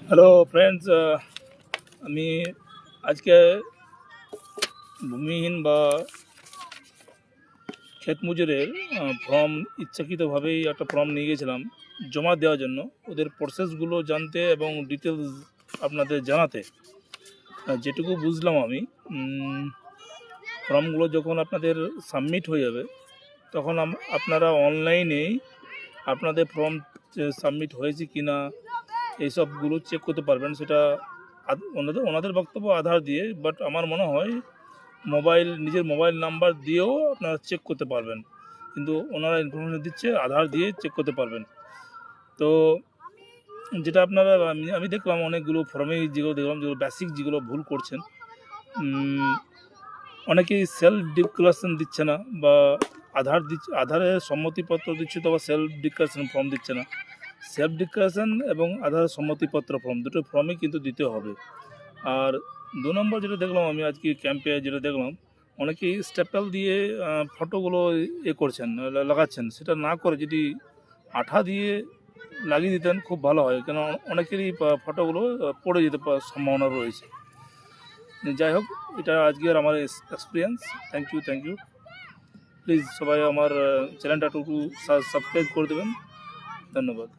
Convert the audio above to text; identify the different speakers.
Speaker 1: Hello friends, আমি আজকে ভূমিহীন বা ক্ষেত মজুরের ফর্ম ইচ্ছাকৃতভাবেই একটা ফর্ম নিয়ে গেছিলাম জমা দেওয়ার জন্য, ওদের প্রসেসগুলো জানতে এবং ডিটেলস আপনাদের জানাতে। যেটুকু বুঝলাম আমি, ফর্মগুলো যখন আপনাদের সাবমিট হয়ে যাবে তখন আপনারা অনলাইনেই আপনাদের ফর্ম সাবমিট হয়েছে কি না এইসবগুলো চেক করতে পারবেন। সেটা ওনাদের বক্তব্য আধার দিয়ে, বাট আমার মনে হয় নিজের মোবাইল নাম্বার দিয়েও আপনারা চেক করতে পারবেন, কিন্তু ওনারা ইনফরমেশন দিচ্ছে আধার দিয়ে চেক করতে পারবেন। তো যেটা আপনারা আমি দেখলাম অনেকগুলো ফর্মে যেগুলো দেখলাম, যেগুলো বেসিক যেগুলো ভুল করছেন, অনেকেই সেলফ ডিক্লারেশন দিচ্ছে না, বা আধারের সম্মতিপত্র দিচ্ছে তো, বা সেলফ ডিক্লারেশন ফর্ম দিচ্ছে না। সেলফ ডিক্লারেশন এবং আধার সম্মতিপত্র ফর্ম দুটো ফর্মই কিন্তু দিতে হবে। আর 2 নম্বর যেটা দেখলাম আমি আজকে ক্যাম্পে, যেটা দেখলাম অনেকেই স্ট্যাপেল দিয়ে ফটোগুলো করছেন, লাগাচ্ছেন। সেটা না করে যদি আঠা দিয়ে লাগিয়ে দিতেন খুব ভালো হয়, কেন অনেকেরই ফটোগুলো পড়ে যেতে সম্ভাবনা রয়েছে। যাই হোক, এটা আজকের আমার এক্সপিরিয়েন্স। Thank you. প্লিজ সবাই আমার চ্যানেলটা একটু সাবস্ক্রাইব করে দেবেন। ধন্যবাদ।